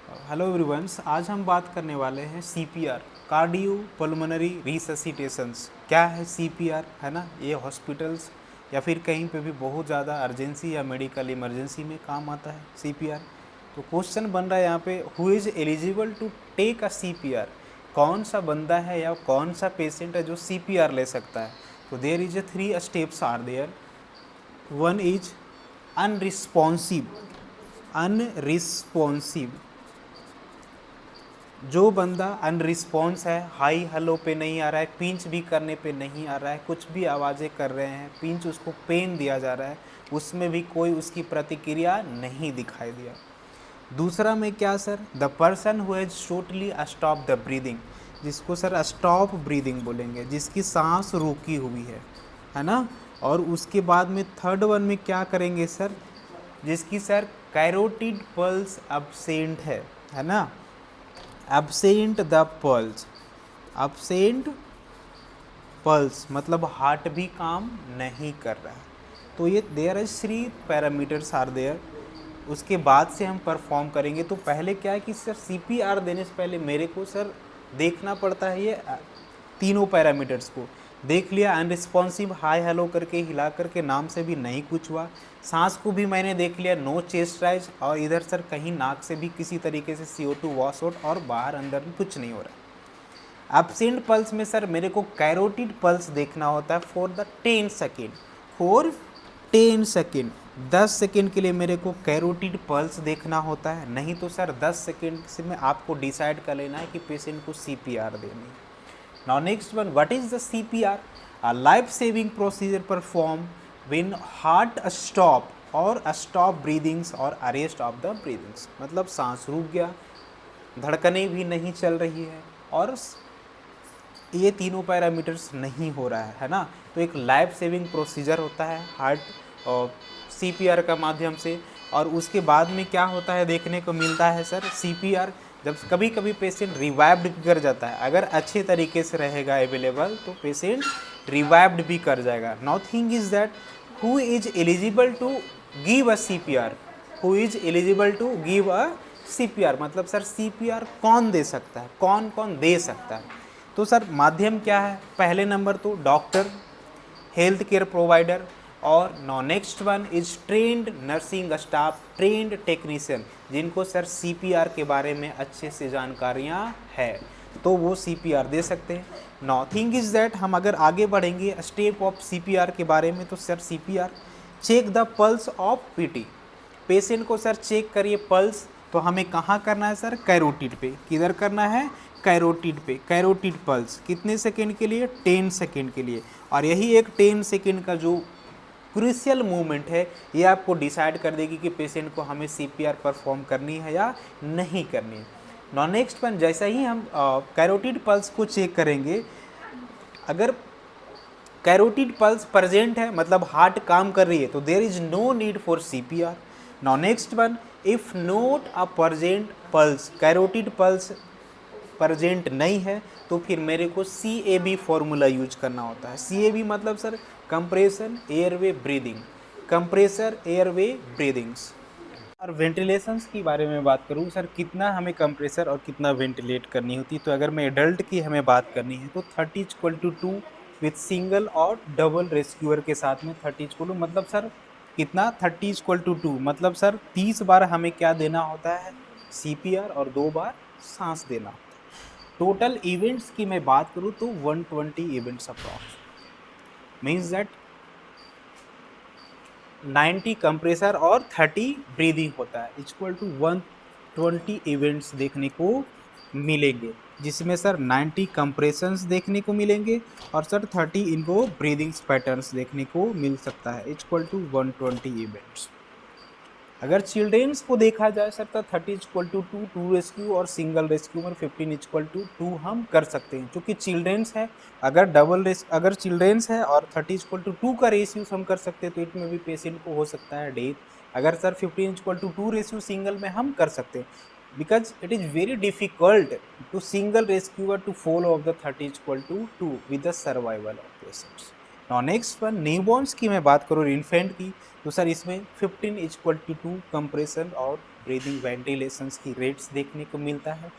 Hello everyone's, आज हम बात करने वाले हैं सीपीआर, कार्डियो पल्मोनरी रिससिटेशंस। क्या है सीपीआर, है ना? ये हॉस्पिटल्स या फिर कहीं पे भी बहुत ज़्यादा अर्जेंसी या मेडिकल इमरजेंसी में काम आता है सीपीआर। तो क्वेश्चन बन रहा है यहाँ पे, who is eligible to take a CPR? कौन सा बंदा है या कौन सा पेशेंट है जो सीपीआर ले सकता है? तो there is a 3 steps are there. One is unresponsive. Unresponsive, जो बंदा अनरिस्पॉन्स है, हाई हेलो पे नहीं आ रहा है, पिंच भी करने पे नहीं आ रहा है, कुछ भी आवाज़ें कर रहे हैं, पिंच उसको पेन दिया जा रहा है, उसमें भी कोई उसकी प्रतिक्रिया नहीं दिखाई दिया। दूसरा में क्या sir, the person who has totally stop the breathing, जिसको सर स्टॉप ब्रीदिंग बोलेंगे, जिसकी सांस रुकी हुई है ना। और उसके बाद में थर्ड वन में क्या करेंगे सर, जिसकी सर कैरोटिड पल्स अब्सेंट है ना। Absent the pulse, absent pulse मतलब हार्ट भी काम नहीं कर रहा है। तो ये there is 3 parameters are there. उसके बाद से हम परफॉर्म करेंगे। तो पहले क्या है कि सर सीपीआर देने से पहले मेरे को सर देखना पड़ता है ये तीनों पैरामीटर्स को। देख लिया, अनरिस्पॉन्सिव, हाई हेलो करके हिला करके नाम से भी नहीं कुछ हुआ। सांस को भी मैंने देख लिया, नो चेस्ट राइज, और इधर सर कहीं नाक से भी किसी तरीके से CO2 वॉश आउट और बाहर अंदर भी कुछ नहीं हो रहा। एब्सेंट पल्स में सर मेरे को कैरोटिड पल्स देखना होता है for the 10 second, for 10 second, 10 second के लिए मेरे को कैरोटिड पल्स देखना होता है। नहीं तो सर 10 सेकेंड से में आपको डिसाइड कर लेना है कि पेशेंट को सीपीआर देनी है। Now next one, what is the CPR? A life-saving procedure performed when heart stop और stop breathings और arrest of the breathings, मतलब सांस रुक गया, धड़कनें भी नहीं चल रही है और ये तीनों पैरामीटर्स नहीं हो रहा है ना। तो एक लाइफ सेविंग प्रोसीजर होता है हार्ट और सीपीआर का माध्यम से। और उसके बाद में क्या होता है देखने को मिलता है सर, सीपीआर जब कभी कभी पेशेंट रिवाइव्ड कर जाता है, अगर अच्छे तरीके से रहेगा अवेलेबल तो पेशेंट रिवाइव्ड भी कर जाएगा। Now thing is that who is eligible to give a CPR, who is eligible to give a CPR, मतलब सर सीपीआर कौन दे सकता है, कौन कौन दे सकता है। तो सर माध्यम क्या है, पहले नंबर तो डॉक्टर, हेल्थ केयर प्रोवाइडर, और next one is trend nursing staff, trend technician, जिनको सर सीपीआर के बारे में अच्छे से जानकारियाँ है तो वो सीपीआर दे सकते हैं। नाउ थिंग इज दैट हम अगर आगे बढ़ेंगे स्टेप ऑफ सीपीआर के बारे में, तो sir CPR check the pulse of PT, patient को सर चेक करिए पल्स। तो हमें कहाँ करना है सर, कैरोटिड पे, किधर करना है, कैरोटिड पे, कैरोटिड पल्स कितने सेकेंड के लिए, 10 सेकेंड के लिए। और यही एक 10 सेकेंड का जो क्रूशियल मूवमेंट है ये आपको डिसाइड कर देगी कि पेशेंट को हमें सीपीआर परफॉर्म करनी है या नहीं करनी है। नेक्स्ट वन, जैसा ही हम कैरोटिड पल्स को चेक करेंगे, अगर कैरोटिड पल्स प्रेजेंट है मतलब हार्ट काम कर रही है, तो there is no need for CPR. Now next one, if not a present pulse, carotid pulse present नहीं है, तो फिर मेरे को CAB फॉर्मूला यूज करना होता है। CAB मतलब sir compression airway breathing, compressor airway breathings. और वेंटिलेशंस की बारे में बात करूँ सर, कितना हमें कंप्रेसर और कितना वेंटिलेट करनी होती है, तो अगर मैं एडल्ट की हमें बात करनी है तो 30:2 विथ सिंगल और डबल रेस्क्यूअर के साथ में 30:2, मतलब सर कितना, 30:2, मतलब सर 30 बार हमें क्या देना होता है, सीपीआर, और 2 बार सांस देना होता है। टोटल इवेंट्स की मैं बात करूँ तो 120 events approx, means that 90 compressor और 30 ब्रीदिंग होता है, इक्वल टू 120 इवेंट्स देखने को मिलेंगे, जिसमें सर 90 कंप्रेशंस देखने को मिलेंगे और सर 30 इनको ब्रीदिंग्स पैटर्न्स देखने को मिल सकता है, इक्वल टू 120 इवेंट्स। अगर चिल्ड्रेंस को देखा जाए सर तो 30:2, 2 रेस्क्यू और सिंगल रेस्क्यू में 15:2 हम कर सकते हैं, क्योंकि चिल्ड्रेंस है। अगर चिल्ड्रेंस है और 30:2 का रेशियो हम कर सकते हैं तो इसमें भी पेशेंट को हो सकता है डेथ। अगर सर 15:2 रेशियो सिंगल में हम कर सकते हैं, because it is very difficult to single rescuer to follow of the 30:2 with the survival of patients. Next one, newborns की मैं बात करूँ, इन्फेंट की, तो सर इसमें 15:2 कंप्रेशन और ब्रीदिंग वेंटिलेशंस की रेट्स देखने को मिलता है।